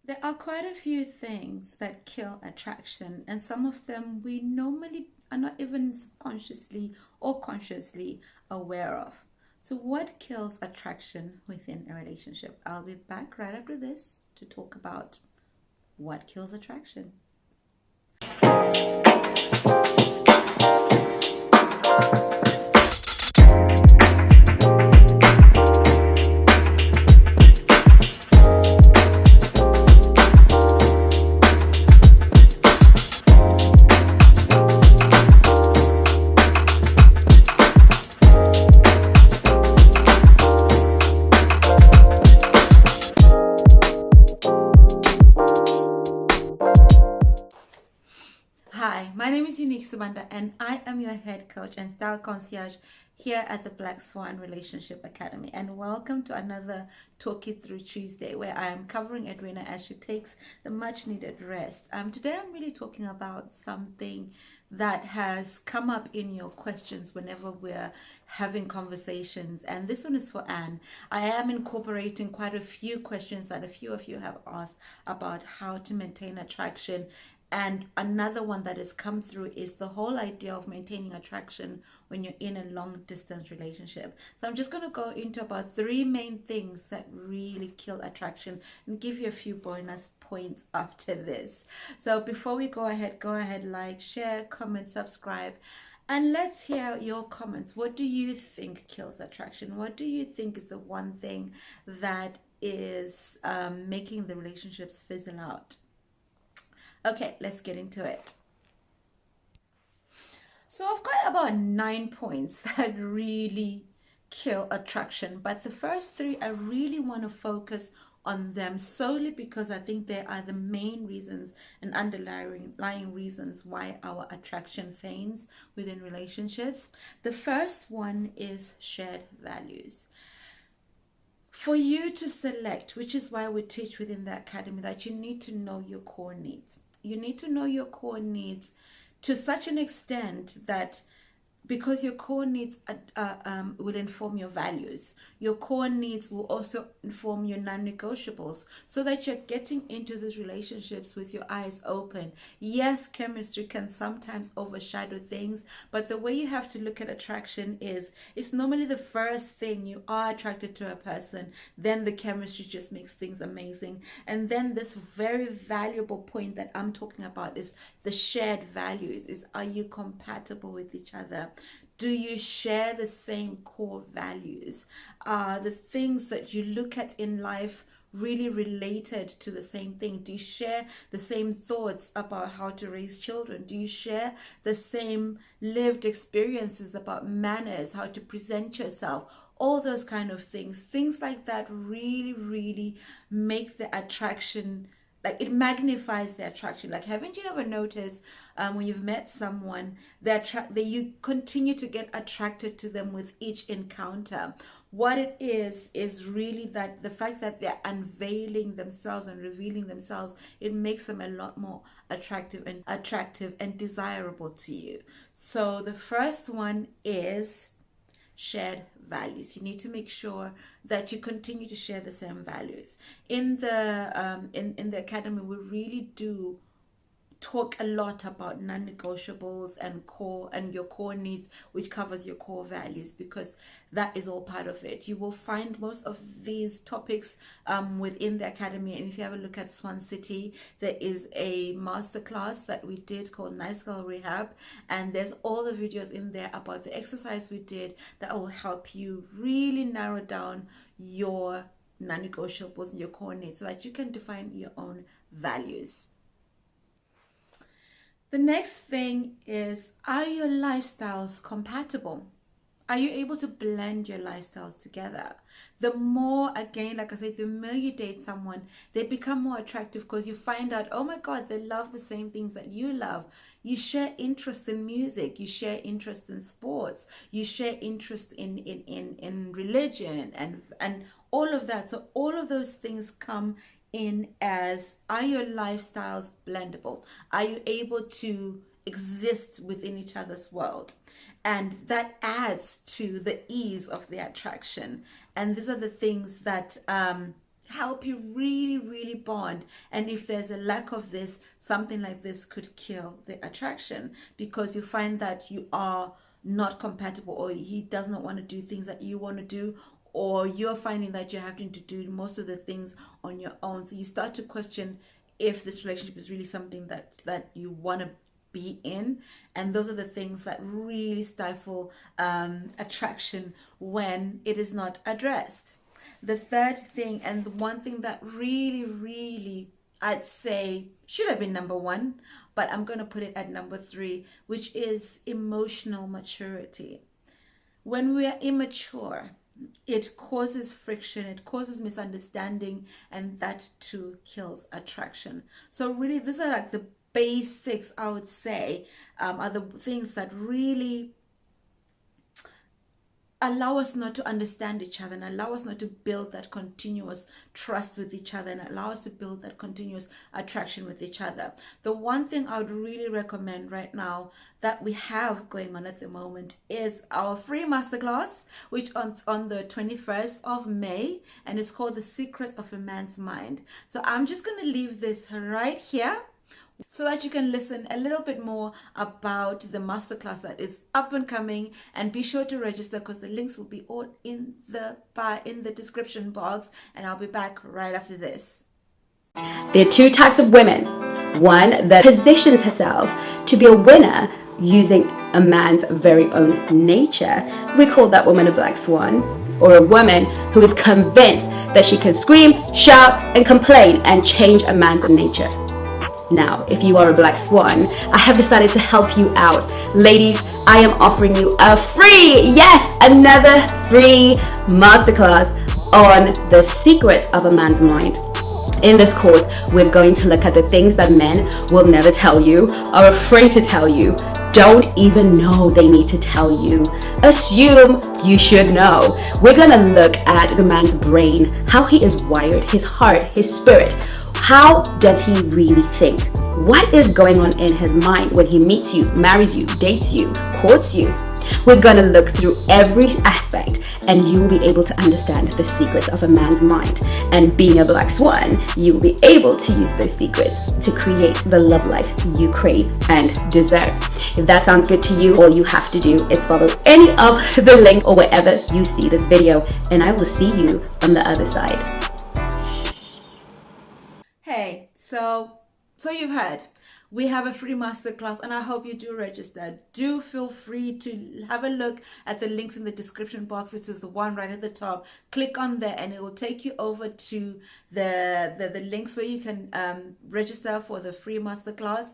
There are quite a few things that kill attraction, and some of them we normally are not even subconsciously or consciously aware of. So, what kills attraction within a relationship? I'll be back right after this to talk about what kills attraction. Hi, my name is Unique Subanda, and I am your head coach and style concierge here at the Black Swan Relationship Academy. And welcome to another Talk It Through Tuesday, where I am covering Edwina as she takes the much needed rest. Today, I'm really talking about something that has come up in your questions whenever we're having conversations. And this one is for Anne. I am incorporating quite a few questions that a few of you have asked about how to maintain attraction, and another one that has come through is the whole idea of maintaining attraction when you're in a long distance relationship. So I'm just going to go into about three main things that really kill attraction and give you a few bonus points after this. So before we go ahead, like, share, comment, subscribe. And let's hear your comments. What do you think kills attraction? What do you think is the one thing that is making the relationships fizzle out? Okay, let's get into it. So I've got about 9 points that really kill attraction, but the first three I really want to focus on them solely because I think they are the main reasons and underlying reasons why our attraction fades within relationships. The first one is shared values. For you to select, which is why we teach within the academy, that you need to know your core needs. You need to know your core needs to such an extent that, because your core needs will inform your values. Your core needs will also inform your non-negotiables, so that you're getting into these relationships with your eyes open. Yes, chemistry can sometimes overshadow things, but the way you have to look at attraction is it's normally the first thing you are attracted to a person, then the chemistry just makes things amazing. And then this very valuable point that I'm talking about is the shared values. Is, are you compatible with each other? Do you share the same core values? Are the things that you look at in life really related to the same thing? Do you share the same thoughts about how to raise children? Do you share the same lived experiences about manners, how to present yourself? All those kind of things. Things like that really, really make the attraction, like, it magnifies the attraction. Like, haven't you ever noticed when you've met someone that you continue to get attracted to them with each encounter? What it is really that the fact that they're unveiling themselves and revealing themselves, it makes them a lot more attractive and desirable to you. So the first one is shared values. You need to make sure that you continue to share the same values. In the academy, we really do talk a lot about non-negotiables and core and your core needs, which covers your core values, because that is all part of it. You will find most of these topics within the academy. And if you have a look at Swan City, there is a masterclass that we did called Nice Girl Rehab, and there's all the videos in there about the exercise we did that will help you really narrow down your non-negotiables and your core needs, so that you can define your own values. The next thing is, are your lifestyles compatible? Are you able to blend your lifestyles together? The more, again, like I said, the more you date someone, they become more attractive because you find out, oh my God, they love the same things that you love. You share interest in music, you share interest in sports, you share interest in religion and all of that. So all of those things come in as, are your lifestyles blendable? Are you able to exist within each other's world? And that adds to the ease of the attraction. And these are the things that help you really, really bond. And if there's a lack of this, something like this could kill the attraction, because you find that you are not compatible, or he does not want to do things that you want to do, or you're finding that you're having to do most of the things on your own. So you start to question if this relationship is really something that you want to be in. And those are the things that really stifle attraction when it is not addressed. The third thing, and the one thing that really, really, I'd say should have been number one, but I'm going to put it at number three, which is emotional maturity. When we are immature, it causes friction, it causes misunderstanding, and that too kills attraction. So really, these are like the basics, I would say, are the things that really allow us not to understand each other, and allow us not to build that continuous trust with each other, and allow us to build that continuous attraction with each other. The one thing I would really recommend right now that we have going on at the moment is our free masterclass, which on the 21st of May, and it's called The Secrets of a Man's Mind. So I'm just going to leave this right here so that you can listen a little bit more about the masterclass that is up and coming. And be sure to register, because the links will be all in the description box, and I'll be back right after this. There are two types of women. One that positions herself to be a winner using a man's very own nature. We call that woman a black swan, or a woman who is convinced that she can scream, shout, and complain and change a man's nature. Now, if you are a black swan, I have decided to help you out. Ladies, I am offering you a free, yes, another free masterclass on the secrets of a man's mind. In this course, we're going to look at the things that men will never tell you, are afraid to tell you, don't even know they need to tell you, assume you should know. We're gonna look at the man's brain, how he is wired, his heart, his spirit. How does he really think? What is going on in his mind when he meets you, marries you, dates you, courts you? We're gonna look through every aspect, and you will be able to understand the secrets of a man's mind. And being a black swan, you will be able to use those secrets to create the love life you crave and deserve. If that sounds good to you, all you have to do is follow any of the links or wherever you see this video, and I will see you on the other side. Hey, so you've heard, we have a free masterclass, and I hope you do register. Do feel free to have a look at the links in the description box. It is the one right at the top. Click on there, and it will take you over to the links where you can register for the free masterclass.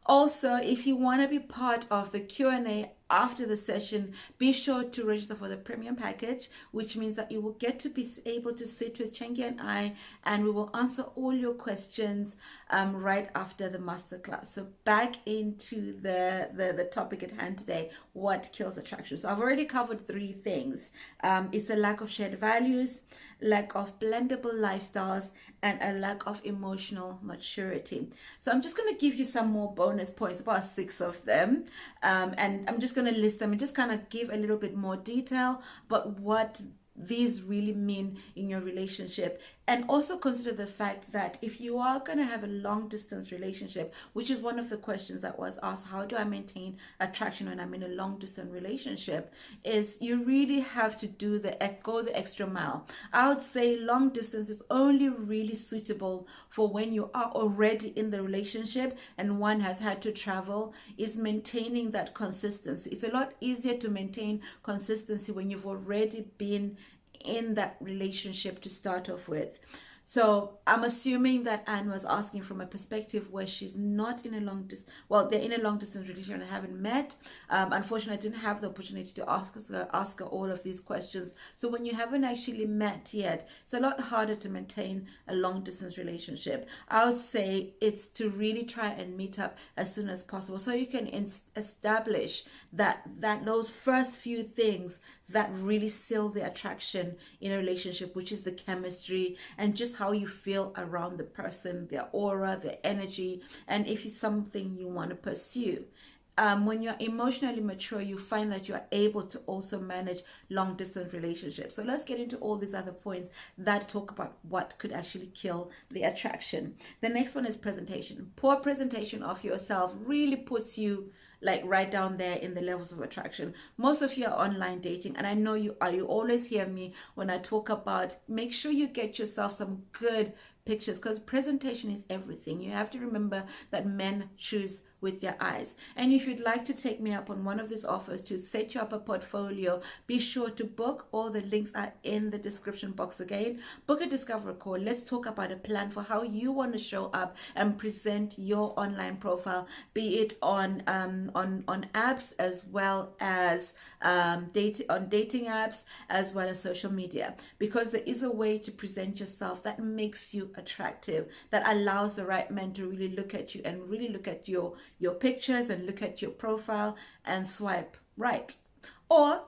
Also, if you want to be part of the Q&A after the session, be sure to register for the premium package, which means that you will get to be able to sit with Chengi and I, and we will answer all your questions right after the masterclass. So back into the topic at hand today, what kills attraction. So I've already covered three things. It's a lack of shared values, lack of blendable lifestyles, and a lack of emotional maturity. So I'm just going to give you some more bonus points, about 6 of them, and I'm just going to list them and just kind of give a little bit more detail about what these really mean in your relationship. And also consider the fact that if you are going to have a long distance relationship, which is one of the questions that was asked, how do I maintain attraction when I'm in a long distance relationship, is you really have to go the extra mile. I would say long distance is only really suitable for when you are already in the relationship and one has had to travel. Is maintaining that consistency. It's a lot easier to maintain consistency when you've already been in that relationship to start off with. So I'm assuming that Anne was asking from a perspective where she's not in a long distance, well, they're in a long distance relationship and haven't met. Unfortunately, I didn't have the opportunity to ask her all of these questions. So when you haven't actually met yet, it's a lot harder to maintain a long distance relationship. I would say it's to really try and meet up as soon as possible, so you can establish that those first few things that really seal the attraction in a relationship, which is the chemistry and just how you feel around the person, their aura, their energy, and if it's something you want to pursue. when you're emotionally mature, you find that you are able to also manage long distance relationships. So let's get into all these other points that talk about what could actually kill the attraction. The next one is presentation. Poor presentation of yourself really puts you like right down there in the levels of attraction. Most of you are online dating, and I know you are. You always hear me when I talk about make sure you get yourself some good pictures, because presentation is everything. You have to remember that men choose with their eyes. And if you'd like to take me up on one of these offers to set you up a portfolio, be sure to book. All the links are in the description box again. Book a discovery call. Let's talk about a plan for how you want to show up and present your online profile, be it on apps as well as dating apps as well as social media, because there is a way to present yourself that makes you attractive, that allows the right men to really look at you and really look at your pictures and look at your profile and swipe right, or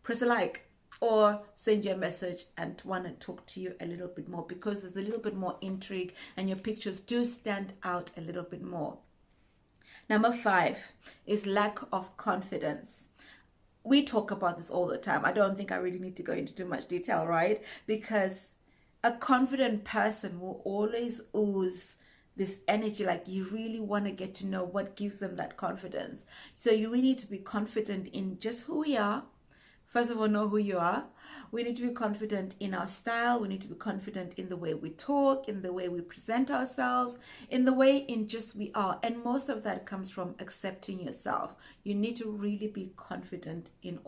press a like, or send you a message and want to talk to you a little bit more, because there's a little bit more intrigue and your pictures do stand out a little bit more. Number 5 is lack of confidence. We talk about this all the time. I don't think I really need to go into too much detail, right? Because a confident person will always ooze this energy, like you really want to get to know what gives them that confidence. So you really need to be confident in just who we are. First of all, know who you are. We need to be confident in our style. We need to be confident in the way we talk, in the way we present ourselves, in the way in just we are. And most of that comes from accepting yourself. You need to really be confident in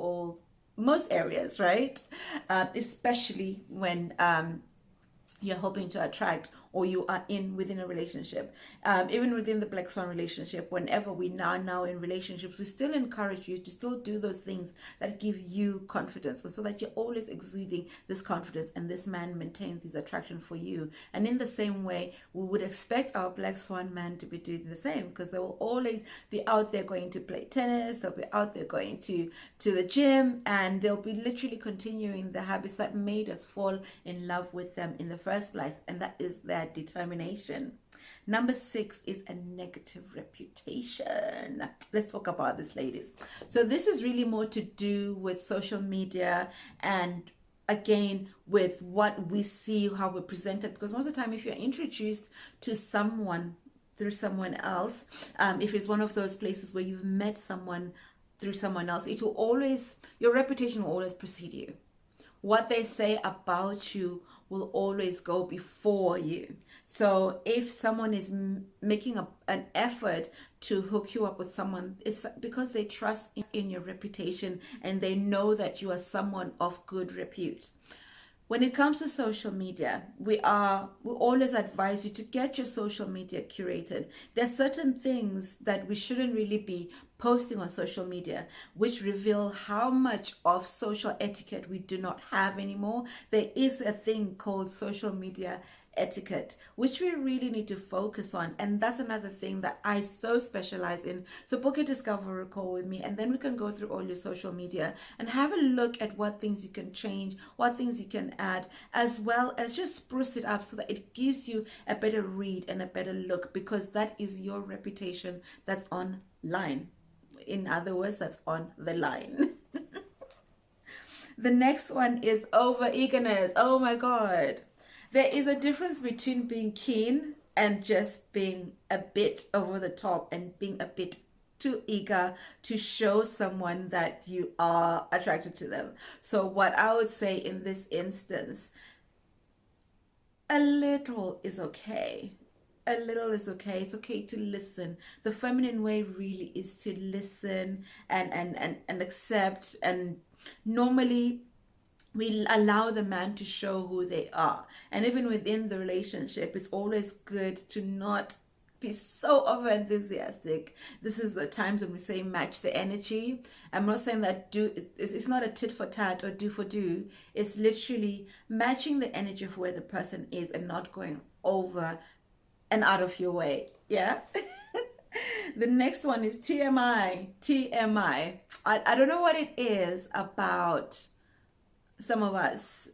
most areas, right? Especially when you're hoping to attract, or you are within a relationship. Even within the Black Swan relationship, whenever we are now in relationships, we still encourage you to still do those things that give you confidence, and so that you're always exuding this confidence, and this man maintains his attraction for you. And in the same way, we would expect our Black Swan man to be doing the same, because they will always be out there going to play tennis, they'll be out there going to the gym, and they'll be literally continuing the habits that made us fall in love with them in the first place, and that is their determination. Number 6 is a negative reputation. Let's talk about this, ladies. So this is really more to do with social media, and again with what we see, how we're presented, because most of the time if you're introduced to someone through someone else, if it's one of those places where you've met someone through someone else, it will always, your reputation will always precede you. What they say about you will always go before you. So if someone is making an effort to hook you up with someone, it's because they trust in your reputation and they know that you are someone of good repute. When it comes to social media, we always advise you to get your social media curated. There are certain things that we shouldn't really be posting on social media, which reveal how much of social etiquette we do not have anymore. There is a thing called social media etiquette, which we really need to focus on, and that's another thing that I so specialize in. So book a discovery call with me, and then we can go through all your social media and have a look at what things you can change, what things you can add, as well as just spruce it up so that it gives you a better read and a better look, because that is your reputation that's online. In other words, that's on the line. The next one is over eagerness. Oh my God. There is a difference between being keen and just being a bit over the top and being a bit too eager to show someone that you are attracted to them. So what I would say in this instance, a little is okay. A little is okay. It's okay to listen. The feminine way really is to listen and accept, and normally we allow the man to show who they are. And even within the relationship, it's always good to not be so over enthusiastic. This is the times when we say match the energy. I'm not saying that it's not a tit for tat or do for do. It's literally matching the energy of where the person is and not going over and out of your way. Yeah. The next one is TMI. TMI. I don't know what it is about some of us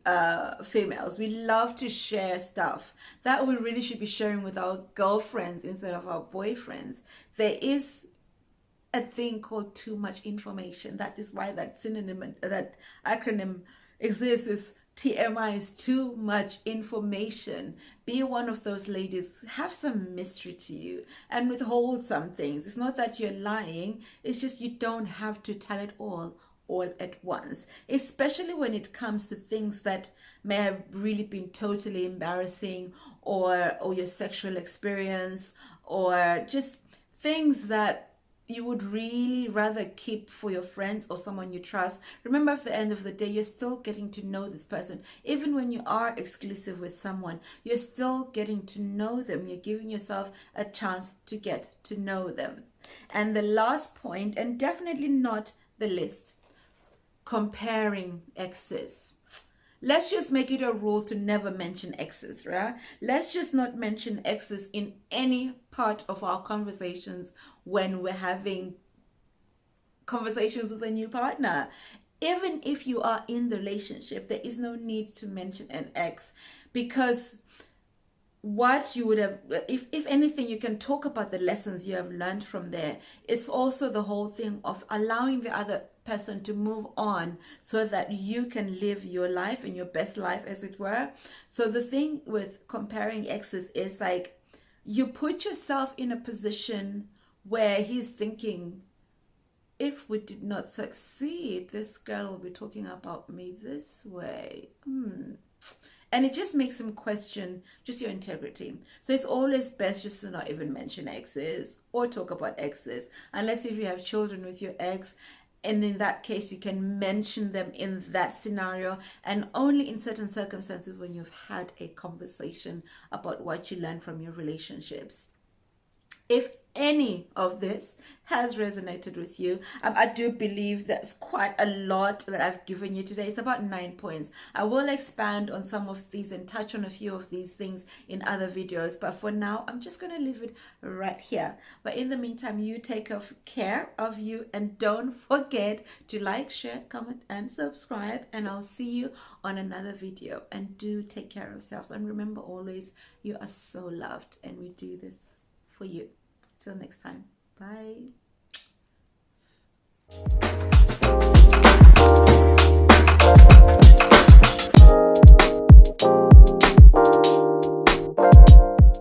females. We love to share stuff that we really should be sharing with our girlfriends instead of our boyfriends. There is a thing called too much information. That is why that synonym, that acronym exists, is TMI, is too much information. Be one of those ladies. Have some mystery to you and withhold some things. It's not that you're lying, it's just you don't have to tell it all at once, especially when it comes to things that may have really been totally embarrassing, or your sexual experience, or just things that you would really rather keep for your friends or someone you trust. Remember, at the end of the day, you're still getting to know this person. Even when you are exclusive with someone, you're still getting to know them. You're giving yourself a chance to get to know them. And the last point, and definitely not the least, comparing exes. Let's just make it a rule to never mention exes, right? Let's just not mention exes in any part of our conversations when we're having conversations with a new partner. Even if you are in the relationship, there is no need to mention an ex, because what you would have, if anything, you can talk about the lessons you have learned from there. It's also the whole thing of allowing the other person to move on so that you can live your life and your best life, as it were. So the thing with comparing exes is like, you put yourself in a position where he's thinking, if we did not succeed, this girl will be talking about me this way. And it just makes him question just your integrity. So it's always best just to not even mention exes or talk about exes, unless if you have children with your ex. And in that case, you can mention them in that scenario, and only in certain circumstances when you've had a conversation about what you learned from your relationships. If any of this has resonated with you, I do believe that's quite a lot that I've given you today. It's about 9 points. I will expand on some of these and touch on a few of these things in other videos, but for now I'm just going to leave it right here. But in the meantime, you take care of you, and don't forget to like, share, comment and subscribe, and I'll see you on another video. And do take care of yourselves, and remember always, you are so loved, and we do this for you. Till next time. Bye.